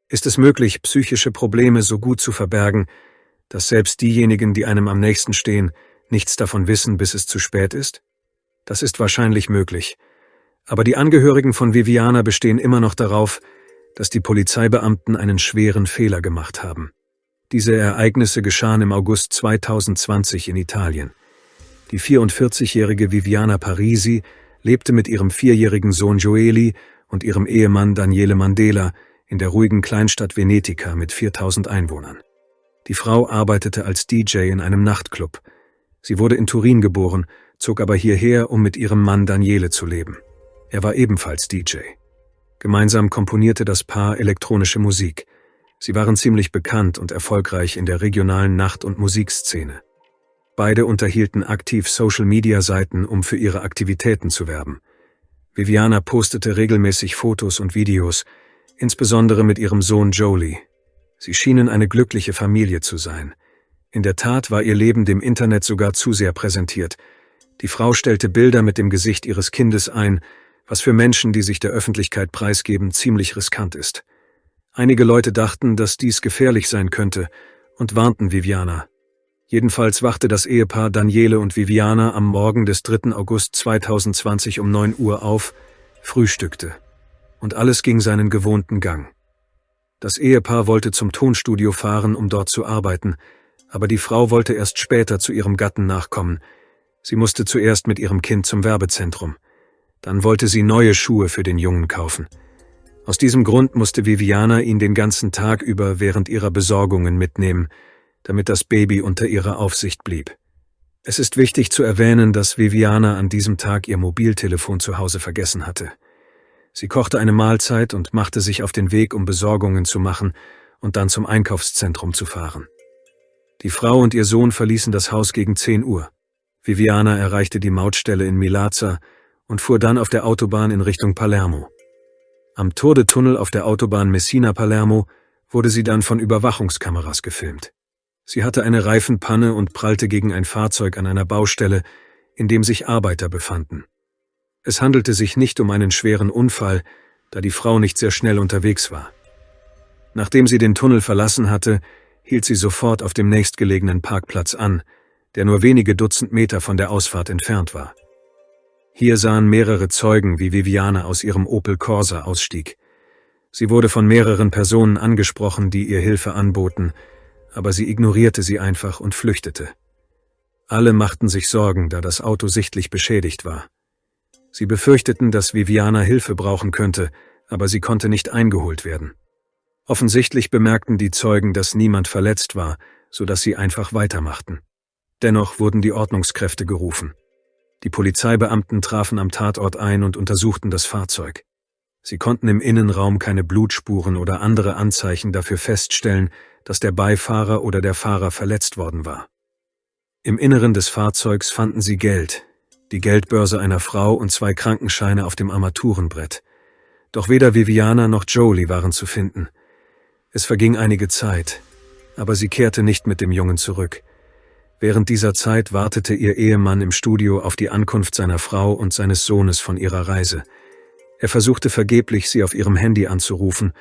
Ist es möglich, psychische Probleme so gut zu verbergen, dass selbst diejenigen, die einem am nächsten stehen, nichts davon wissen, bis es zu spät ist? Das ist wahrscheinlich möglich. Aber die Angehörigen von Viviana bestehen immer noch darauf, dass die Polizeibeamten einen schweren Fehler gemacht haben. Diese Ereignisse geschahen im August 2020 in Italien. Die 44-jährige Viviana Parisi lebte mit ihrem 4-jährigen Sohn Joeli und ihrem Ehemann Daniele Mandela in der ruhigen Kleinstadt Venetica mit 4000 Einwohnern. Die Frau arbeitete als DJ in einem Nachtclub. Sie wurde in Turin geboren, zog aber hierher, um mit ihrem Mann Daniele zu leben. Er war ebenfalls DJ. Gemeinsam komponierte das Paar elektronische Musik. Sie waren ziemlich bekannt und erfolgreich in der regionalen Nacht- und Musikszene. Beide unterhielten aktiv Social-Media-Seiten, um für ihre Aktivitäten zu werben. Viviana postete regelmäßig Fotos und Videos, insbesondere mit ihrem Sohn Jolie. Sie schienen eine glückliche Familie zu sein. In der Tat war ihr Leben dem Internet sogar zu sehr präsentiert. Die Frau stellte Bilder mit dem Gesicht ihres Kindes ein, was für Menschen, die sich der Öffentlichkeit preisgeben, ziemlich riskant ist. Einige Leute dachten, dass dies gefährlich sein könnte und warnten Viviana. Jedenfalls wachte das Ehepaar Daniele und Viviana am Morgen des 3. August 2020 um 9 Uhr auf, frühstückte. Und alles ging seinen gewohnten Gang. Das Ehepaar wollte zum Tonstudio fahren, um dort zu arbeiten, aber die Frau wollte erst später zu ihrem Gatten nachkommen. Sie musste zuerst mit ihrem Kind zum Werbezentrum. Dann wollte sie neue Schuhe für den Jungen kaufen. Aus diesem Grund musste Viviana ihn den ganzen Tag über während ihrer Besorgungen mitnehmen, damit das Baby unter ihrer Aufsicht blieb. Es ist wichtig zu erwähnen, dass Viviana an diesem Tag ihr Mobiltelefon zu Hause vergessen hatte. Sie kochte eine Mahlzeit und machte sich auf den Weg, um Besorgungen zu machen und dann zum Einkaufszentrum zu fahren. Die Frau und ihr Sohn verließen das Haus gegen 10 Uhr. Viviana erreichte die Mautstelle in Milazza und fuhr dann auf der Autobahn in Richtung Palermo. Am Torde-Tunnel auf der Autobahn Messina-Palermo wurde sie dann von Überwachungskameras gefilmt. Sie hatte eine Reifenpanne und prallte gegen ein Fahrzeug an einer Baustelle, in dem sich Arbeiter befanden. Es handelte sich nicht um einen schweren Unfall, da die Frau nicht sehr schnell unterwegs war. Nachdem sie den Tunnel verlassen hatte, hielt sie sofort auf dem nächstgelegenen Parkplatz an, der nur wenige Dutzend Meter von der Ausfahrt entfernt war. Hier sahen mehrere Zeugen, wie Viviana aus ihrem Opel Corsa ausstieg. Sie wurde von mehreren Personen angesprochen, die ihr Hilfe anboten, aber sie ignorierte sie einfach und flüchtete. Alle machten sich Sorgen, da das Auto sichtlich beschädigt war. Sie befürchteten, dass Viviana Hilfe brauchen könnte, aber sie konnte nicht eingeholt werden. Offensichtlich bemerkten die Zeugen, dass niemand verletzt war, sodass sie einfach weitermachten. Dennoch wurden die Ordnungskräfte gerufen. Die Polizeibeamten trafen am Tatort ein und untersuchten das Fahrzeug. Sie konnten im Innenraum keine Blutspuren oder andere Anzeichen dafür feststellen, dass der Beifahrer oder der Fahrer verletzt worden war. Im Inneren des Fahrzeugs fanden sie Geld, die Geldbörse einer Frau und 2 Krankenscheine auf dem Armaturenbrett. Doch weder Viviana noch Jolie waren zu finden. Es verging einige Zeit, aber sie kehrte nicht mit dem Jungen zurück. Während dieser Zeit wartete ihr Ehemann im Studio auf die Ankunft seiner Frau und seines Sohnes von ihrer Reise. Er versuchte vergeblich, sie auf ihrem Handy anzurufen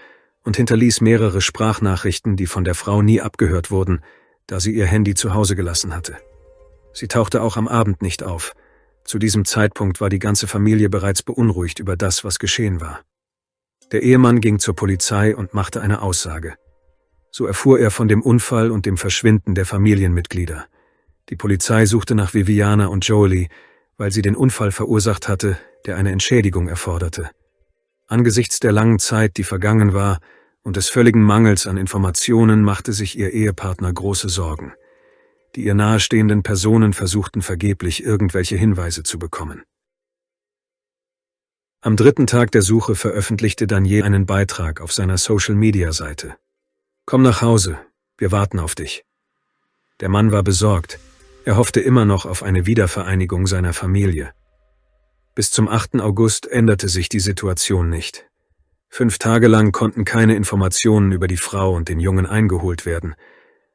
und hinterließ mehrere Sprachnachrichten, die von der Frau nie abgehört wurden, da sie ihr Handy zu Hause gelassen hatte. Sie tauchte auch am Abend nicht auf. Zu diesem Zeitpunkt war die ganze Familie bereits beunruhigt über das, was geschehen war. Der Ehemann ging zur Polizei und machte eine Aussage. So erfuhr er von dem Unfall und dem Verschwinden der Familienmitglieder. Die Polizei suchte nach Viviana und Jolie, weil sie den Unfall verursacht hatte, der eine Entschädigung erforderte. Angesichts der langen Zeit, die vergangen war, und des völligen Mangels an Informationen machte sich ihr Ehepartner große Sorgen. Die ihr nahestehenden Personen versuchten vergeblich, irgendwelche Hinweise zu bekommen. Am 3. Tag der Suche veröffentlichte Daniele einen Beitrag auf seiner Social-Media-Seite. »Komm nach Hause, wir warten auf dich.« Der Mann war besorgt. Er hoffte immer noch auf eine Wiedervereinigung seiner Familie. Bis zum 8. August änderte sich die Situation nicht. 5 Tage lang konnten keine Informationen über die Frau und den Jungen eingeholt werden.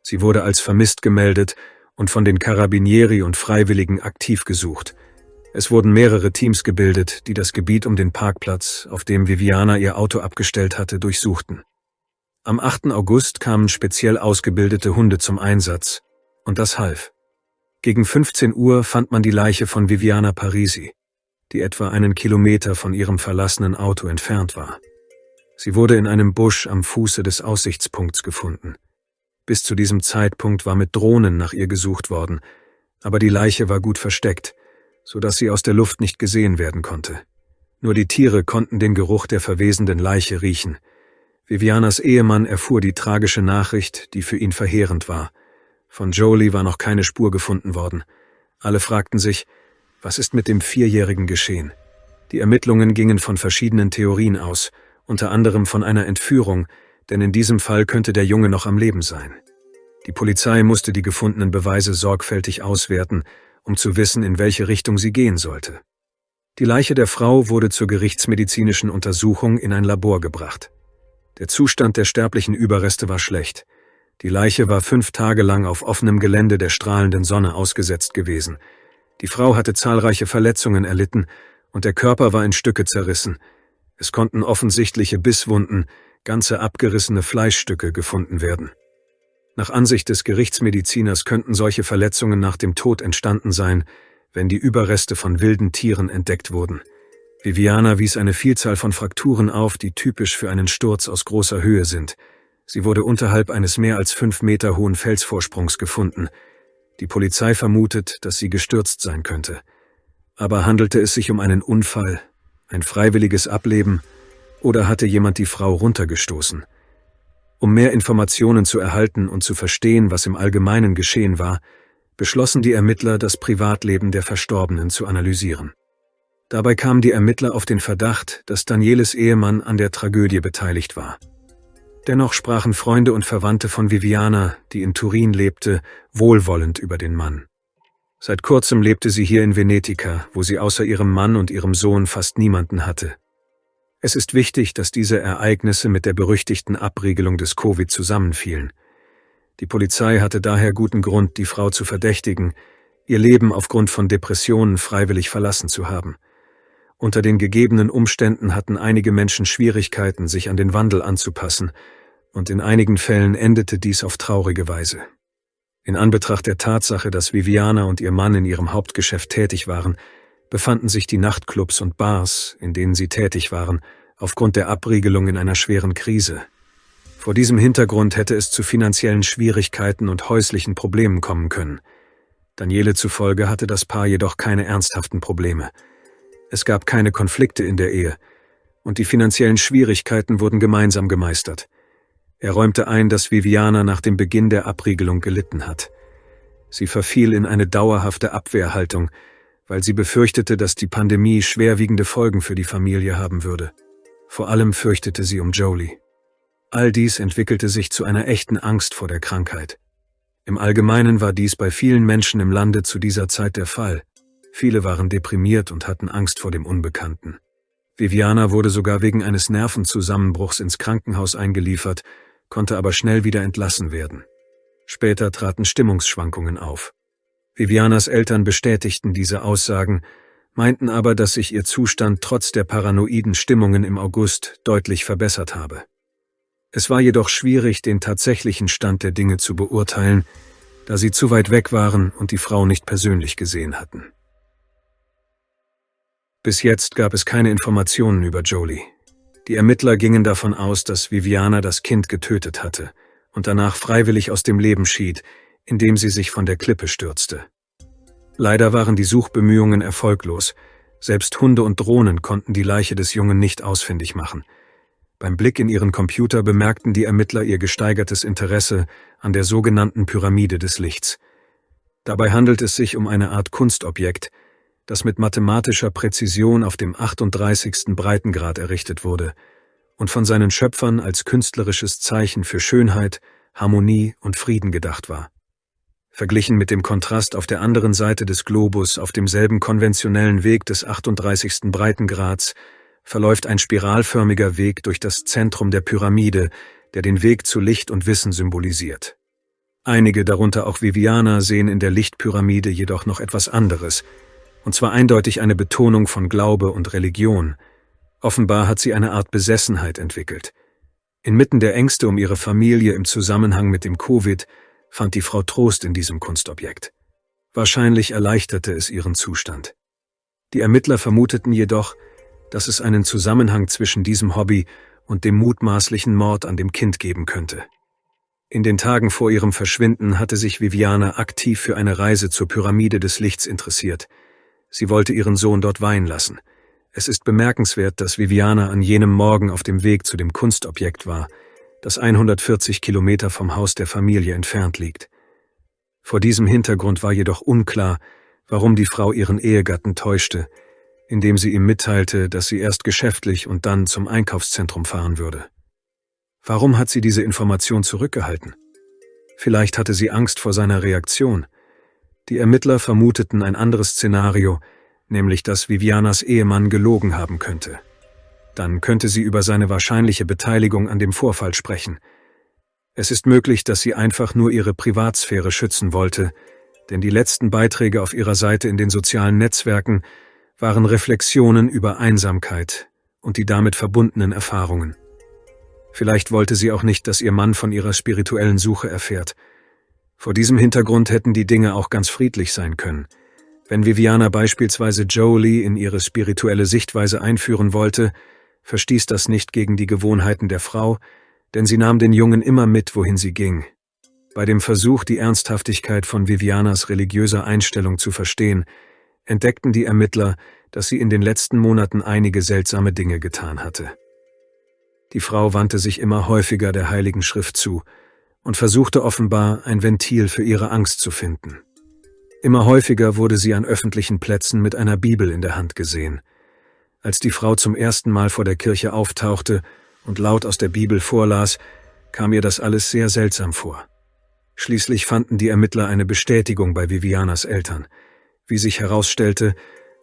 Sie wurde als vermisst gemeldet und von den Carabinieri und Freiwilligen aktiv gesucht. Es wurden mehrere Teams gebildet, die das Gebiet um den Parkplatz, auf dem Viviana ihr Auto abgestellt hatte, durchsuchten. Am 8. August kamen speziell ausgebildete Hunde zum Einsatz, und das half. Gegen 15 Uhr fand man die Leiche von Viviana Parisi, die etwa 1 Kilometer von ihrem verlassenen Auto entfernt war. Sie wurde in einem Busch am Fuße des Aussichtspunkts gefunden. Bis zu diesem Zeitpunkt war mit Drohnen nach ihr gesucht worden, aber die Leiche war gut versteckt, sodass sie aus der Luft nicht gesehen werden konnte. Nur die Tiere konnten den Geruch der verwesenden Leiche riechen. Vivianas Ehemann erfuhr die tragische Nachricht, die für ihn verheerend war. Von Jolie war noch keine Spur gefunden worden. Alle fragten sich, was ist mit dem 4-Jährigen geschehen? Die Ermittlungen gingen von verschiedenen Theorien aus, unter anderem von einer Entführung, denn in diesem Fall könnte der Junge noch am Leben sein. Die Polizei musste die gefundenen Beweise sorgfältig auswerten, um zu wissen, in welche Richtung sie gehen sollte. Die Leiche der Frau wurde zur gerichtsmedizinischen Untersuchung in ein Labor gebracht. Der Zustand der sterblichen Überreste war schlecht. Die Leiche war 5 Tage lang auf offenem Gelände der strahlenden Sonne ausgesetzt gewesen. Die Frau hatte zahlreiche Verletzungen erlitten und der Körper war in Stücke zerrissen. Es konnten offensichtliche Bisswunden, ganze abgerissene Fleischstücke gefunden werden. Nach Ansicht des Gerichtsmediziners könnten solche Verletzungen nach dem Tod entstanden sein, wenn die Überreste von wilden Tieren entdeckt wurden. Viviana wies eine Vielzahl von Frakturen auf, die typisch für einen Sturz aus großer Höhe sind. Sie wurde unterhalb eines mehr als 5 Meter hohen Felsvorsprungs gefunden. Die Polizei vermutet, dass sie gestürzt sein könnte. Aber handelte es sich um einen Unfall, ein freiwilliges Ableben oder hatte jemand die Frau runtergestoßen? Um mehr Informationen zu erhalten und zu verstehen, was im Allgemeinen geschehen war, beschlossen die Ermittler, das Privatleben der Verstorbenen zu analysieren. Dabei kamen die Ermittler auf den Verdacht, dass Danieles Ehemann an der Tragödie beteiligt war. Dennoch sprachen Freunde und Verwandte von Viviana, die in Turin lebte, wohlwollend über den Mann. Seit kurzem lebte sie hier in Venetica, wo sie außer ihrem Mann und ihrem Sohn fast niemanden hatte. Es ist wichtig, dass diese Ereignisse mit der berüchtigten Abriegelung des Covid zusammenfielen. Die Polizei hatte daher guten Grund, die Frau zu verdächtigen, ihr Leben aufgrund von Depressionen freiwillig verlassen zu haben. Unter den gegebenen Umständen hatten einige Menschen Schwierigkeiten, sich an den Wandel anzupassen, und in einigen Fällen endete dies auf traurige Weise. In Anbetracht der Tatsache, dass Viviana und ihr Mann in ihrem Hauptgeschäft tätig waren, befanden sich die Nachtclubs und Bars, in denen sie tätig waren, aufgrund der Abriegelung in einer schweren Krise. Vor diesem Hintergrund hätte es zu finanziellen Schwierigkeiten und häuslichen Problemen kommen können. Daniele zufolge hatte das Paar jedoch keine ernsthaften Probleme. Es gab keine Konflikte in der Ehe und die finanziellen Schwierigkeiten wurden gemeinsam gemeistert. Er räumte ein, dass Viviana nach dem Beginn der Abriegelung gelitten hat. Sie verfiel in eine dauerhafte Abwehrhaltung, weil sie befürchtete, dass die Pandemie schwerwiegende Folgen für die Familie haben würde. Vor allem fürchtete sie um Jolie. All dies entwickelte sich zu einer echten Angst vor der Krankheit. Im Allgemeinen war dies bei vielen Menschen im Lande zu dieser Zeit der Fall. Viele waren deprimiert und hatten Angst vor dem Unbekannten. Viviana wurde sogar wegen eines Nervenzusammenbruchs ins Krankenhaus eingeliefert, konnte aber schnell wieder entlassen werden. Später traten Stimmungsschwankungen auf. Vivianas Eltern bestätigten diese Aussagen, meinten aber, dass sich ihr Zustand trotz der paranoiden Stimmungen im August deutlich verbessert habe. Es war jedoch schwierig, den tatsächlichen Stand der Dinge zu beurteilen, da sie zu weit weg waren und die Frau nicht persönlich gesehen hatten. Bis jetzt gab es keine Informationen über Jolie. Die Ermittler gingen davon aus, dass Viviana das Kind getötet hatte und danach freiwillig aus dem Leben schied, indem sie sich von der Klippe stürzte. Leider waren die Suchbemühungen erfolglos. Selbst Hunde und Drohnen konnten die Leiche des Jungen nicht ausfindig machen. Beim Blick in ihren Computer bemerkten die Ermittler ihr gesteigertes Interesse an der sogenannten Pyramide des Lichts. Dabei handelt es sich um eine Art Kunstobjekt, das mit mathematischer Präzision auf dem 38. Breitengrad errichtet wurde und von seinen Schöpfern als künstlerisches Zeichen für Schönheit, Harmonie und Frieden gedacht war. Verglichen mit dem Kontrast auf der anderen Seite des Globus auf demselben konventionellen Weg des 38. Breitengrads verläuft ein spiralförmiger Weg durch das Zentrum der Pyramide, der den Weg zu Licht und Wissen symbolisiert. Einige, darunter auch Viviana, sehen in der Lichtpyramide jedoch noch etwas anderes, und zwar eindeutig eine Betonung von Glaube und Religion. Offenbar hat sie eine Art Besessenheit entwickelt. Inmitten der Ängste um ihre Familie im Zusammenhang mit dem Covid fand die Frau Trost in diesem Kunstobjekt. Wahrscheinlich erleichterte es ihren Zustand. Die Ermittler vermuteten jedoch, dass es einen Zusammenhang zwischen diesem Hobby und dem mutmaßlichen Mord an dem Kind geben könnte. In den Tagen vor ihrem Verschwinden hatte sich Viviana aktiv für eine Reise zur Pyramide des Lichts interessiert. Sie wollte ihren Sohn dort weihen lassen. Es ist bemerkenswert, dass Viviana an jenem Morgen auf dem Weg zu dem Kunstobjekt war, das 140 Kilometer vom Haus der Familie entfernt liegt. Vor diesem Hintergrund war jedoch unklar, warum die Frau ihren Ehegatten täuschte, indem sie ihm mitteilte, dass sie erst geschäftlich und dann zum Einkaufszentrum fahren würde. Warum hat sie diese Information zurückgehalten? Vielleicht hatte sie Angst vor seiner Reaktion. Die Ermittler vermuteten ein anderes Szenario, nämlich dass Vivianas Ehemann gelogen haben könnte. Dann könnte sie über seine wahrscheinliche Beteiligung an dem Vorfall sprechen. Es ist möglich, dass sie einfach nur ihre Privatsphäre schützen wollte, denn die letzten Beiträge auf ihrer Seite in den sozialen Netzwerken waren Reflexionen über Einsamkeit und die damit verbundenen Erfahrungen. Vielleicht wollte sie auch nicht, dass ihr Mann von ihrer spirituellen Suche erfährt. Vor diesem Hintergrund hätten die Dinge auch ganz friedlich sein können. Wenn Viviana beispielsweise Jolie in ihre spirituelle Sichtweise einführen wollte, verstieß das nicht gegen die Gewohnheiten der Frau, denn sie nahm den Jungen immer mit, wohin sie ging. Bei dem Versuch, die Ernsthaftigkeit von Vivianas religiöser Einstellung zu verstehen, entdeckten die Ermittler, dass sie in den letzten Monaten einige seltsame Dinge getan hatte. Die Frau wandte sich immer häufiger der Heiligen Schrift zu und versuchte offenbar, ein Ventil für ihre Angst zu finden. Immer häufiger wurde sie an öffentlichen Plätzen mit einer Bibel in der Hand gesehen. Als die Frau zum ersten Mal vor der Kirche auftauchte und laut aus der Bibel vorlas, kam ihr das alles sehr seltsam vor. Schließlich fanden die Ermittler eine Bestätigung bei Vivianas Eltern. Wie sich herausstellte,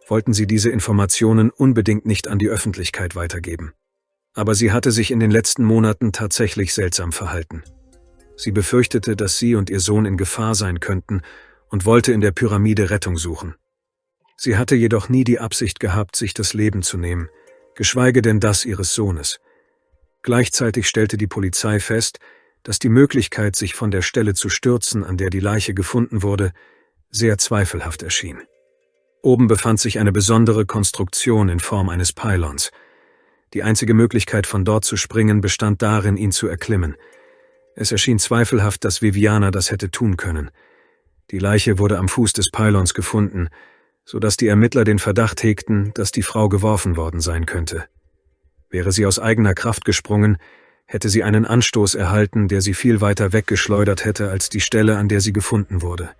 wollten sie diese Informationen unbedingt nicht an die Öffentlichkeit weitergeben. Aber sie hatte sich in den letzten Monaten tatsächlich seltsam verhalten. Sie befürchtete, dass sie und ihr Sohn in Gefahr sein könnten und wollte in der Pyramide Rettung suchen. Sie hatte jedoch nie die Absicht gehabt, sich das Leben zu nehmen, geschweige denn das ihres Sohnes. Gleichzeitig stellte die Polizei fest, dass die Möglichkeit, sich von der Stelle zu stürzen, an der die Leiche gefunden wurde, sehr zweifelhaft erschien. Oben befand sich eine besondere Konstruktion in Form eines Pylons. Die einzige Möglichkeit, von dort zu springen, bestand darin, ihn zu erklimmen. Es erschien zweifelhaft, dass Viviana das hätte tun können. Die Leiche wurde am Fuß des Pylons gefunden, sodass die Ermittler den Verdacht hegten, dass die Frau geworfen worden sein könnte. Wäre sie aus eigener Kraft gesprungen, hätte sie einen Anstoß erhalten, der sie viel weiter weggeschleudert hätte als die Stelle, an der sie gefunden wurde.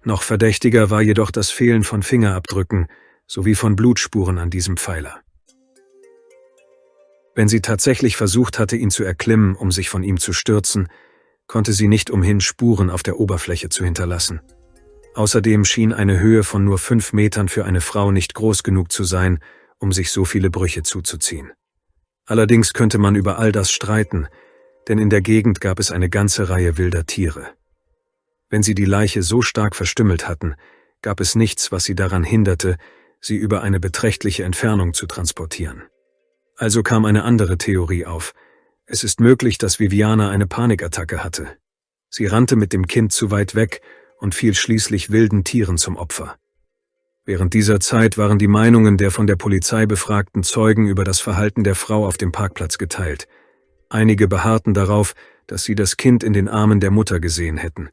Noch verdächtiger war jedoch das Fehlen von Fingerabdrücken sowie von Blutspuren an diesem Pfeiler. Wenn sie tatsächlich versucht hatte, ihn zu erklimmen, um sich von ihm zu stürzen, konnte sie nicht umhin, Spuren auf der Oberfläche zu hinterlassen. Außerdem schien eine Höhe von nur 5 Metern für eine Frau nicht groß genug zu sein, um sich so viele Brüche zuzuziehen. Allerdings könnte man über all das streiten, denn in der Gegend gab es eine ganze Reihe wilder Tiere. Wenn sie die Leiche so stark verstümmelt hatten, gab es nichts, was sie daran hinderte, sie über eine beträchtliche Entfernung zu transportieren. Also kam eine andere Theorie auf. Es ist möglich, dass Viviana eine Panikattacke hatte. Sie rannte mit dem Kind zu weit weg und fiel schließlich wilden Tieren zum Opfer. Während dieser Zeit waren die Meinungen der von der Polizei befragten Zeugen über das Verhalten der Frau auf dem Parkplatz geteilt. Einige beharrten darauf, dass sie das Kind in den Armen der Mutter gesehen hätten.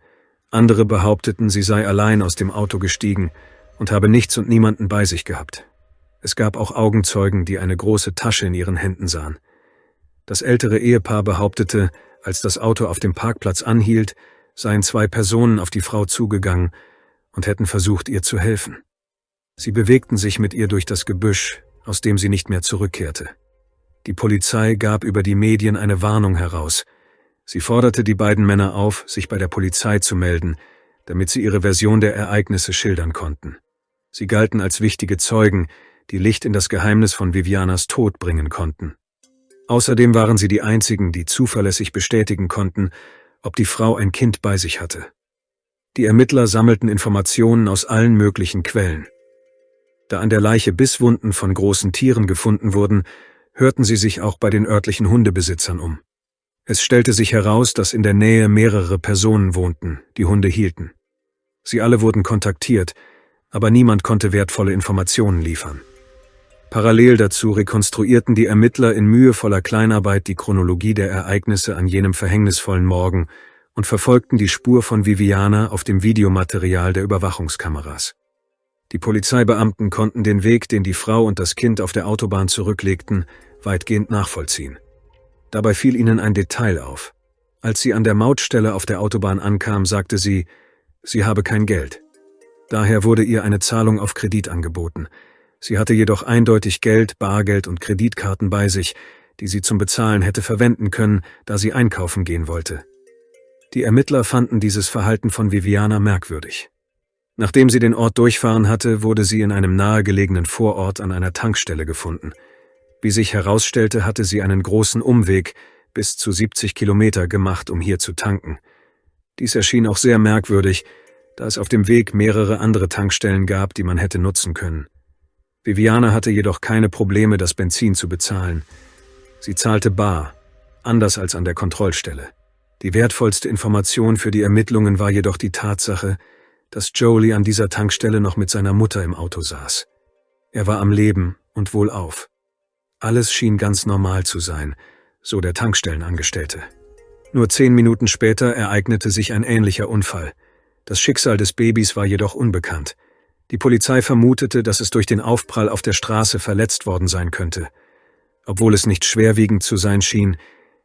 Andere behaupteten, sie sei allein aus dem Auto gestiegen und habe nichts und niemanden bei sich gehabt. Es gab auch Augenzeugen, die eine große Tasche in ihren Händen sahen. Das ältere Ehepaar behauptete, als das Auto auf dem Parkplatz anhielt, seien 2 Personen auf die Frau zugegangen und hätten versucht, ihr zu helfen. Sie bewegten sich mit ihr durch das Gebüsch, aus dem sie nicht mehr zurückkehrte. Die Polizei gab über die Medien eine Warnung heraus. Sie forderte die beiden Männer auf, sich bei der Polizei zu melden, damit sie ihre Version der Ereignisse schildern konnten. Sie galten als wichtige Zeugen, die Licht in das Geheimnis von Vivianas Tod bringen konnten. Außerdem waren sie die einzigen, die zuverlässig bestätigen konnten, ob die Frau ein Kind bei sich hatte. Die Ermittler sammelten Informationen aus allen möglichen Quellen. Da an der Leiche Bisswunden von großen Tieren gefunden wurden, hörten sie sich auch bei den örtlichen Hundebesitzern um. Es stellte sich heraus, dass in der Nähe mehrere Personen wohnten, die Hunde hielten. Sie alle wurden kontaktiert, aber niemand konnte wertvolle Informationen liefern. Parallel dazu rekonstruierten die Ermittler in mühevoller Kleinarbeit die Chronologie der Ereignisse an jenem verhängnisvollen Morgen und verfolgten die Spur von Viviana auf dem Videomaterial der Überwachungskameras. Die Polizeibeamten konnten den Weg, den die Frau und das Kind auf der Autobahn zurücklegten, weitgehend nachvollziehen. Dabei fiel ihnen ein Detail auf. Als sie an der Mautstelle auf der Autobahn ankam, sagte sie, sie habe kein Geld. Daher wurde ihr eine Zahlung auf Kredit angeboten. Sie hatte jedoch eindeutig Geld, Bargeld und Kreditkarten bei sich, die sie zum Bezahlen hätte verwenden können, da sie einkaufen gehen wollte. Die Ermittler fanden dieses Verhalten von Viviana merkwürdig. Nachdem sie den Ort durchfahren hatte, wurde sie in einem nahegelegenen Vorort an einer Tankstelle gefunden. Wie sich herausstellte, hatte sie einen großen Umweg, bis zu 70 Kilometer gemacht, um hier zu tanken. Dies erschien auch sehr merkwürdig, da es auf dem Weg mehrere andere Tankstellen gab, die man hätte nutzen können. Viviana hatte jedoch keine Probleme, das Benzin zu bezahlen. Sie zahlte bar, anders als an der Kontrollstelle. Die wertvollste Information für die Ermittlungen war jedoch die Tatsache, dass Jolie an dieser Tankstelle noch mit seiner Mutter im Auto saß. Er war am Leben und wohlauf. Alles schien ganz normal zu sein, so der Tankstellenangestellte. Nur 10 Minuten später ereignete sich ein ähnlicher Unfall. Das Schicksal des Babys war jedoch unbekannt. Die Polizei vermutete, dass es durch den Aufprall auf der Straße verletzt worden sein könnte. Obwohl es nicht schwerwiegend zu sein schien,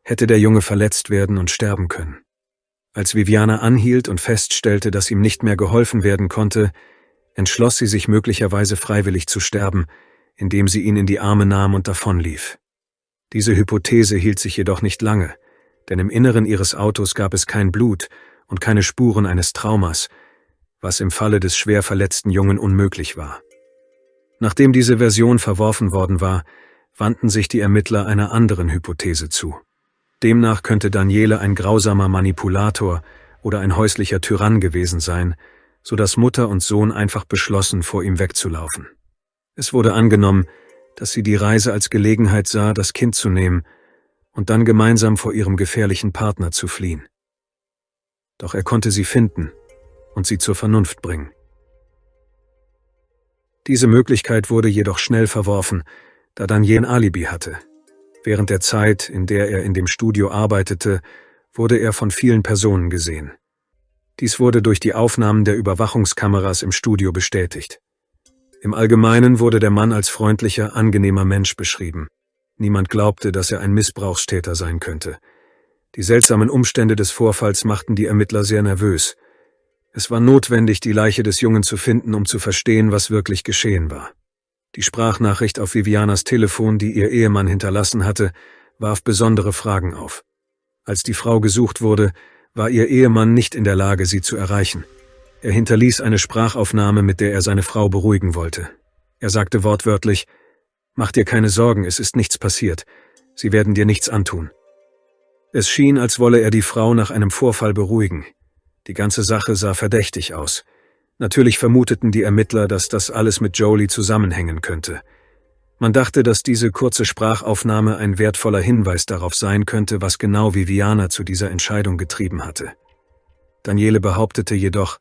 hätte der Junge verletzt werden und sterben können. Als Viviana anhielt und feststellte, dass ihm nicht mehr geholfen werden konnte, entschloss sie sich möglicherweise freiwillig zu sterben, indem sie ihn in die Arme nahm und davonlief. Diese Hypothese hielt sich jedoch nicht lange, denn im Inneren ihres Autos gab es kein Blut und keine Spuren eines Traumas, was im Falle des schwer verletzten Jungen unmöglich war. Nachdem diese Version verworfen worden war, wandten sich die Ermittler einer anderen Hypothese zu. Demnach könnte Daniele ein grausamer Manipulator oder ein häuslicher Tyrann gewesen sein, sodass Mutter und Sohn einfach beschlossen, vor ihm wegzulaufen. Es wurde angenommen, dass sie die Reise als Gelegenheit sah, das Kind zu nehmen und dann gemeinsam vor ihrem gefährlichen Partner zu fliehen. Doch er konnte sie finden und sie zur Vernunft bringen. Diese Möglichkeit wurde jedoch schnell verworfen, da Daniele ein Alibi hatte. Während der Zeit, in der er in dem Studio arbeitete, wurde er von vielen Personen gesehen. Dies wurde durch die Aufnahmen der Überwachungskameras im Studio bestätigt. Im Allgemeinen wurde der Mann als freundlicher, angenehmer Mensch beschrieben. Niemand glaubte, dass er ein Missbrauchstäter sein könnte. Die seltsamen Umstände des Vorfalls machten die Ermittler sehr nervös. Es war notwendig, die Leiche des Jungen zu finden, um zu verstehen, was wirklich geschehen war. Die Sprachnachricht auf Vivianas Telefon, die ihr Ehemann hinterlassen hatte, warf besondere Fragen auf. Als die Frau gesucht wurde, war ihr Ehemann nicht in der Lage, sie zu erreichen. Er hinterließ eine Sprachaufnahme, mit der er seine Frau beruhigen wollte. Er sagte wortwörtlich: „Mach dir keine Sorgen, es ist nichts passiert. Sie werden dir nichts antun." Es schien, als wolle er die Frau nach einem Vorfall beruhigen. Die ganze Sache sah verdächtig aus. Natürlich vermuteten die Ermittler, dass das alles mit Jolie zusammenhängen könnte. Man dachte, dass diese kurze Sprachaufnahme ein wertvoller Hinweis darauf sein könnte, was genau Viviana zu dieser Entscheidung getrieben hatte. Daniele behauptete jedoch,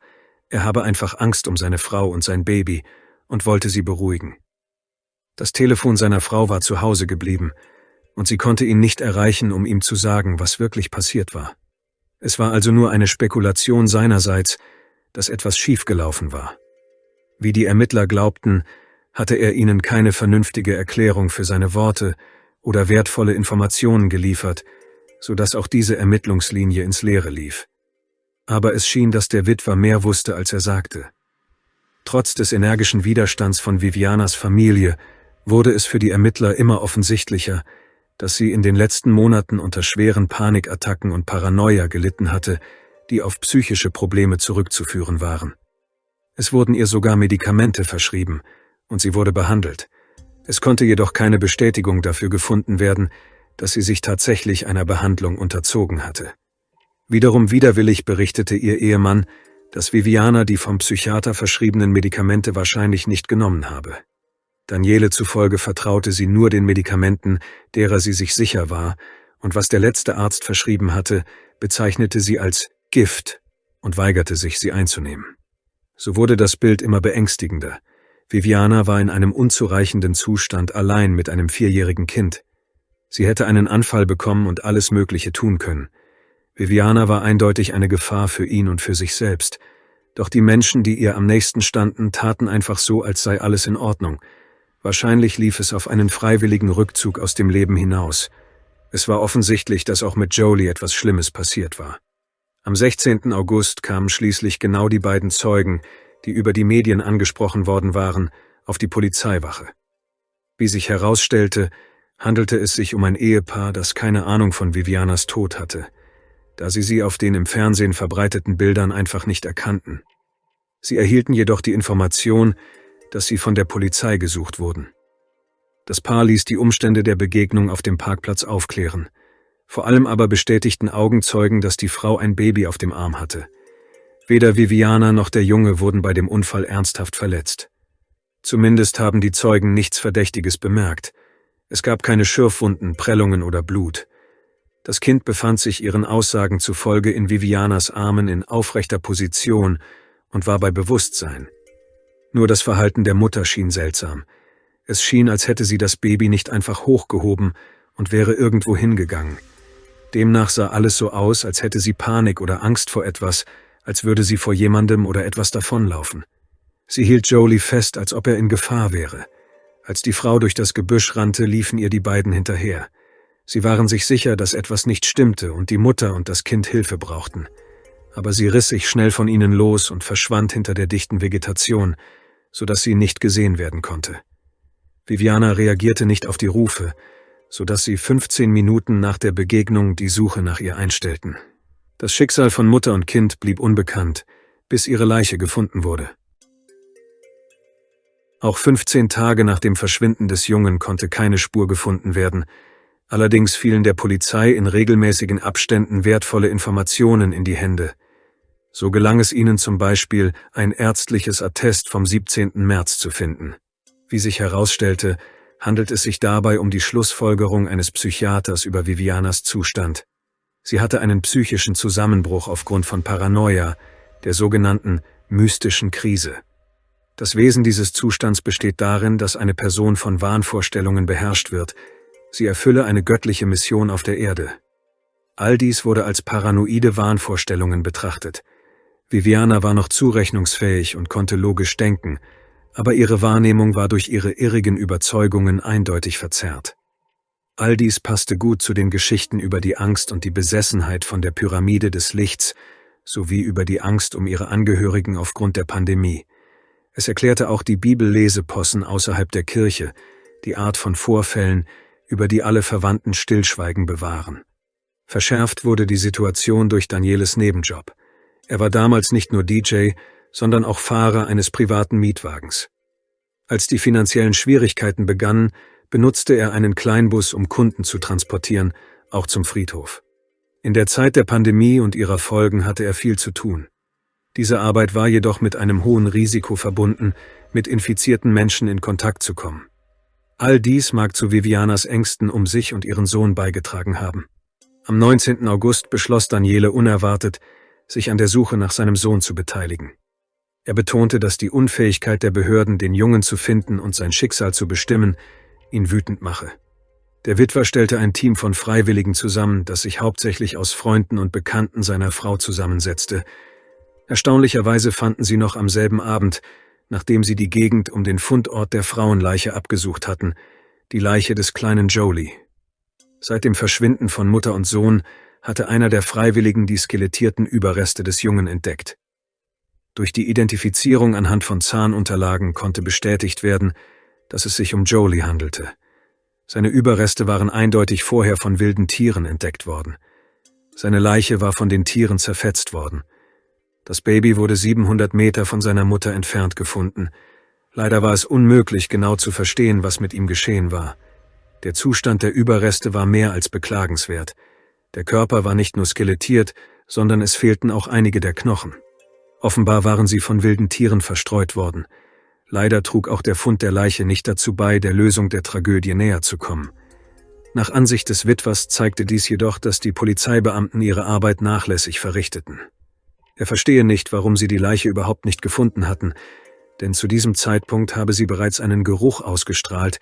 er habe einfach Angst um seine Frau und sein Baby und wollte sie beruhigen. Das Telefon seiner Frau war zu Hause geblieben und sie konnte ihn nicht erreichen, um ihm zu sagen, was wirklich passiert war. Es war also nur eine Spekulation seinerseits, dass etwas schiefgelaufen war. Wie die Ermittler glaubten, hatte er ihnen keine vernünftige Erklärung für seine Worte oder wertvolle Informationen geliefert, sodass auch diese Ermittlungslinie ins Leere lief. Aber es schien, dass der Witwer mehr wusste, als er sagte. Trotz des energischen Widerstands von Vivianas Familie wurde es für die Ermittler immer offensichtlicher, dass sie in den letzten Monaten unter schweren Panikattacken und Paranoia gelitten hatte, die auf psychische Probleme zurückzuführen waren. Es wurden ihr sogar Medikamente verschrieben und sie wurde behandelt. Es konnte jedoch keine Bestätigung dafür gefunden werden, dass sie sich tatsächlich einer Behandlung unterzogen hatte. Wiederum widerwillig berichtete ihr Ehemann, dass Viviana die vom Psychiater verschriebenen Medikamente wahrscheinlich nicht genommen habe. Daniele zufolge vertraute sie nur den Medikamenten, derer sie sich sicher war, und was der letzte Arzt verschrieben hatte, bezeichnete sie als Gift und weigerte sich, sie einzunehmen. So wurde das Bild immer beängstigender. Viviana war in einem unzureichenden Zustand allein mit einem 4-jährigen Kind. Sie hätte einen Anfall bekommen und alles Mögliche tun können. Viviana war eindeutig eine Gefahr für ihn und für sich selbst. Doch die Menschen, die ihr am nächsten standen, taten einfach so, als sei alles in Ordnung. Wahrscheinlich lief es auf einen freiwilligen Rückzug aus dem Leben hinaus. Es war offensichtlich, dass auch mit Jolie etwas Schlimmes passiert war. Am 16. August kamen schließlich genau die beiden Zeugen, die über die Medien angesprochen worden waren, auf die Polizeiwache. Wie sich herausstellte, handelte es sich um ein Ehepaar, das keine Ahnung von Vivianas Tod hatte, da sie auf den im Fernsehen verbreiteten Bildern einfach nicht erkannten. Sie erhielten jedoch die Information, dass sie von der Polizei gesucht wurden. Das Paar ließ die Umstände der Begegnung auf dem Parkplatz aufklären. Vor allem aber bestätigten Augenzeugen, dass die Frau ein Baby auf dem Arm hatte. Weder Viviana noch der Junge wurden bei dem Unfall ernsthaft verletzt. Zumindest haben die Zeugen nichts Verdächtiges bemerkt. Es gab keine Schürfwunden, Prellungen oder Blut. Das Kind befand sich ihren Aussagen zufolge in Vivianas Armen in aufrechter Position und war bei Bewusstsein. Nur das Verhalten der Mutter schien seltsam. Es schien, als hätte sie das Baby nicht einfach hochgehoben und wäre irgendwo hingegangen. Demnach sah alles so aus, als hätte sie Panik oder Angst vor etwas, als würde sie vor jemandem oder etwas davonlaufen. Sie hielt Jolie fest, als ob er in Gefahr wäre. Als die Frau durch das Gebüsch rannte, liefen ihr die beiden hinterher. Sie waren sich sicher, dass etwas nicht stimmte und die Mutter und das Kind Hilfe brauchten. Aber sie riss sich schnell von ihnen los und verschwand hinter der dichten Vegetation, sodass sie nicht gesehen werden konnte. Viviana reagierte nicht auf die Rufe, sodass sie 15 Minuten nach der Begegnung die Suche nach ihr einstellten. Das Schicksal von Mutter und Kind blieb unbekannt, bis ihre Leiche gefunden wurde. Auch 15 Tage nach dem Verschwinden des Jungen konnte keine Spur gefunden werden. Allerdings fielen der Polizei in regelmäßigen Abständen wertvolle Informationen in die Hände. So gelang es ihnen zum Beispiel, ein ärztliches Attest vom 17. März zu finden. Wie sich herausstellte, handelt es sich dabei um die Schlussfolgerung eines Psychiaters über Vivianas Zustand. Sie hatte einen psychischen Zusammenbruch aufgrund von Paranoia, der sogenannten mystischen Krise. Das Wesen dieses Zustands besteht darin, dass eine Person von Wahnvorstellungen beherrscht wird. Sie erfülle eine göttliche Mission auf der Erde. All dies wurde als paranoide Wahnvorstellungen betrachtet. Viviana war noch zurechnungsfähig und konnte logisch denken, aber ihre Wahrnehmung war durch ihre irrigen Überzeugungen eindeutig verzerrt. All dies passte gut zu den Geschichten über die Angst und die Besessenheit von der Pyramide des Lichts sowie über die Angst um ihre Angehörigen aufgrund der Pandemie. Es erklärte auch die Bibellesepossen außerhalb der Kirche, die Art von Vorfällen, über die alle Verwandten Stillschweigen bewahren. Verschärft wurde die Situation durch Danieles Nebenjob. Er war damals nicht nur DJ, sondern auch Fahrer eines privaten Mietwagens. Als die finanziellen Schwierigkeiten begannen, benutzte er einen Kleinbus, um Kunden zu transportieren, auch zum Friedhof. In der Zeit der Pandemie und ihrer Folgen hatte er viel zu tun. Diese Arbeit war jedoch mit einem hohen Risiko verbunden, mit infizierten Menschen in Kontakt zu kommen. All dies mag zu Vivianas Ängsten um sich und ihren Sohn beigetragen haben. Am 19. August beschloss Daniele unerwartet, sich an der Suche nach seinem Sohn zu beteiligen. Er betonte, dass die Unfähigkeit der Behörden, den Jungen zu finden und sein Schicksal zu bestimmen, ihn wütend mache. Der Witwer stellte ein Team von Freiwilligen zusammen, das sich hauptsächlich aus Freunden und Bekannten seiner Frau zusammensetzte. Erstaunlicherweise fanden sie noch am selben Abend, nachdem sie die Gegend um den Fundort der Frauenleiche abgesucht hatten, die Leiche des kleinen Jolie. Seit dem Verschwinden von Mutter und Sohn hatte einer der Freiwilligen die skelettierten Überreste des Jungen entdeckt. Durch die Identifizierung anhand von Zahnunterlagen konnte bestätigt werden, dass es sich um Jolie handelte. Seine Überreste waren eindeutig vorher von wilden Tieren entdeckt worden. Seine Leiche war von den Tieren zerfetzt worden. Das Baby wurde 700 Meter von seiner Mutter entfernt gefunden. Leider war es unmöglich, genau zu verstehen, was mit ihm geschehen war. Der Zustand der Überreste war mehr als beklagenswert. Der Körper war nicht nur skelettiert, sondern es fehlten auch einige der Knochen. Offenbar waren sie von wilden Tieren verstreut worden. Leider trug auch der Fund der Leiche nicht dazu bei, der Lösung der Tragödie näher zu kommen. Nach Ansicht des Witwers zeigte dies jedoch, dass die Polizeibeamten ihre Arbeit nachlässig verrichteten. Er verstehe nicht, warum sie die Leiche überhaupt nicht gefunden hatten, denn zu diesem Zeitpunkt habe sie bereits einen Geruch ausgestrahlt,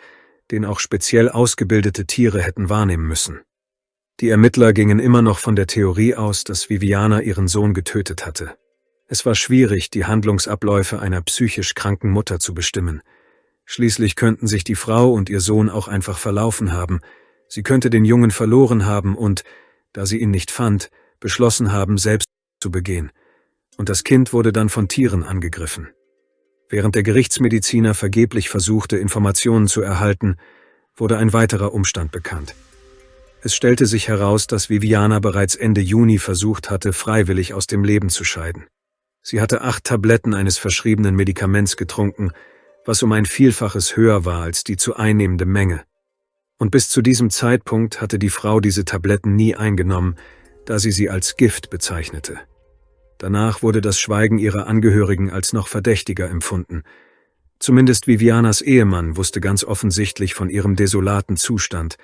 den auch speziell ausgebildete Tiere hätten wahrnehmen müssen. Die Ermittler gingen immer noch von der Theorie aus, dass Viviana ihren Sohn getötet hatte. Es war schwierig, die Handlungsabläufe einer psychisch kranken Mutter zu bestimmen. Schließlich könnten sich die Frau und ihr Sohn auch einfach verlaufen haben, sie könnte den Jungen verloren haben und, da sie ihn nicht fand, beschlossen haben, selbst zu begehen. Und das Kind wurde dann von Tieren angegriffen. Während der Gerichtsmediziner vergeblich versuchte, Informationen zu erhalten, wurde ein weiterer Umstand bekannt. Es stellte sich heraus, dass Viviana bereits Ende Juni versucht hatte, freiwillig aus dem Leben zu scheiden. Sie hatte 8 Tabletten eines verschriebenen Medikaments getrunken, was um ein Vielfaches höher war als die zu einnehmende Menge. Und bis zu diesem Zeitpunkt hatte die Frau diese Tabletten nie eingenommen, da sie als Gift bezeichnete. Danach wurde das Schweigen ihrer Angehörigen als noch verdächtiger empfunden. Zumindest Vivianas Ehemann wusste ganz offensichtlich von ihrem desolaten Zustand.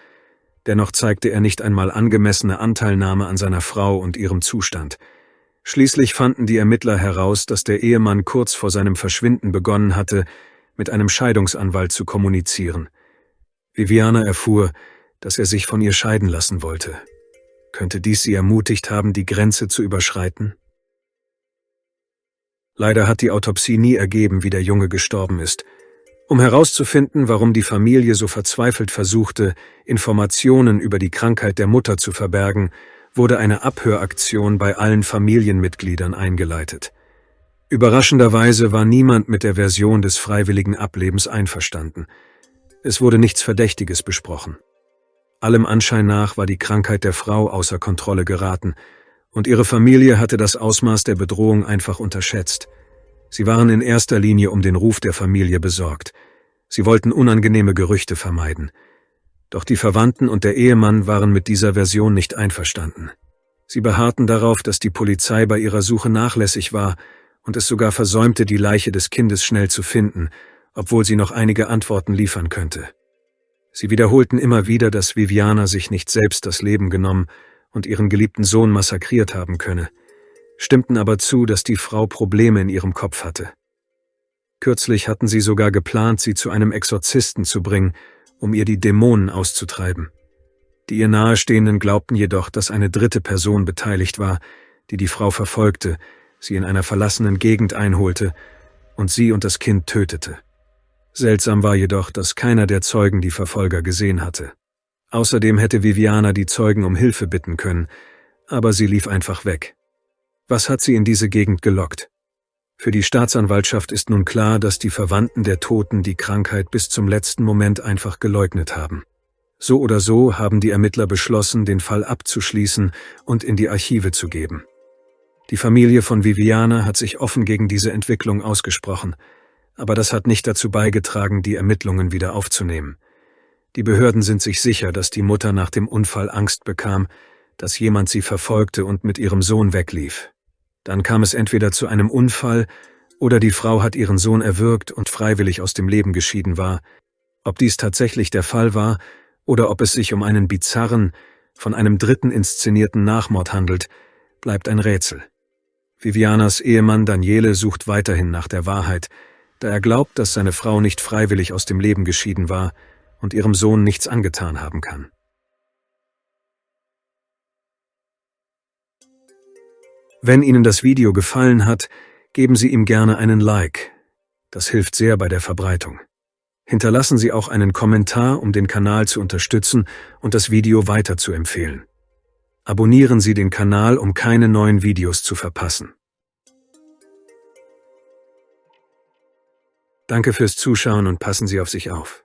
Dennoch zeigte er nicht einmal angemessene Anteilnahme an seiner Frau und ihrem Zustand. Schließlich fanden die Ermittler heraus, dass der Ehemann kurz vor seinem Verschwinden begonnen hatte, mit einem Scheidungsanwalt zu kommunizieren. Viviana erfuhr, dass er sich von ihr scheiden lassen wollte. Könnte dies sie ermutigt haben, die Grenze zu überschreiten? Leider hat die Autopsie nie ergeben, wie der Junge gestorben ist. Um herauszufinden, warum die Familie so verzweifelt versuchte, Informationen über die Krankheit der Mutter zu verbergen, wurde eine Abhöraktion bei allen Familienmitgliedern eingeleitet. Überraschenderweise war niemand mit der Version des freiwilligen Ablebens einverstanden. Es wurde nichts Verdächtiges besprochen. Allem Anschein nach war die Krankheit der Frau außer Kontrolle geraten, und ihre Familie hatte das Ausmaß der Bedrohung einfach unterschätzt. Sie waren in erster Linie um den Ruf der Familie besorgt. Sie wollten unangenehme Gerüchte vermeiden. Doch die Verwandten und der Ehemann waren mit dieser Version nicht einverstanden. Sie beharrten darauf, dass die Polizei bei ihrer Suche nachlässig war und es sogar versäumte, die Leiche des Kindes schnell zu finden, obwohl sie noch einige Antworten liefern könnte. Sie wiederholten immer wieder, dass Viviana sich nicht selbst das Leben genommen und ihren geliebten Sohn massakriert haben könne, stimmten aber zu, dass die Frau Probleme in ihrem Kopf hatte. Kürzlich hatten sie sogar geplant, sie zu einem Exorzisten zu bringen, um ihr die Dämonen auszutreiben. Die ihr Nahestehenden glaubten jedoch, dass eine dritte Person beteiligt war, die die Frau verfolgte, sie in einer verlassenen Gegend einholte und sie und das Kind tötete. Seltsam war jedoch, dass keiner der Zeugen die Verfolger gesehen hatte. Außerdem hätte Viviana die Zeugen um Hilfe bitten können, aber sie lief einfach weg. Was hat sie in diese Gegend gelockt? Für die Staatsanwaltschaft ist nun klar, dass die Verwandten der Toten die Krankheit bis zum letzten Moment einfach geleugnet haben. So oder so haben die Ermittler beschlossen, den Fall abzuschließen und in die Archive zu geben. Die Familie von Viviana hat sich offen gegen diese Entwicklung ausgesprochen, aber das hat nicht dazu beigetragen, die Ermittlungen wieder aufzunehmen. Die Behörden sind sich sicher, dass die Mutter nach dem Unfall Angst bekam, dass jemand sie verfolgte und mit ihrem Sohn weglief. Dann kam es entweder zu einem Unfall oder die Frau hat ihren Sohn erwürgt und freiwillig aus dem Leben geschieden war. Ob dies tatsächlich der Fall war oder ob es sich um einen bizarren, von einem Dritten inszenierten Nachmord handelt, bleibt ein Rätsel. Vivianas Ehemann Daniele sucht weiterhin nach der Wahrheit, da er glaubt, dass seine Frau nicht freiwillig aus dem Leben geschieden war und ihrem Sohn nichts angetan haben kann. Wenn Ihnen das Video gefallen hat, geben Sie ihm gerne einen Like. Das hilft sehr bei der Verbreitung. Hinterlassen Sie auch einen Kommentar, um den Kanal zu unterstützen und das Video weiter zu empfehlen. Abonnieren Sie den Kanal, um keine neuen Videos zu verpassen. Danke fürs Zuschauen und passen Sie auf sich auf.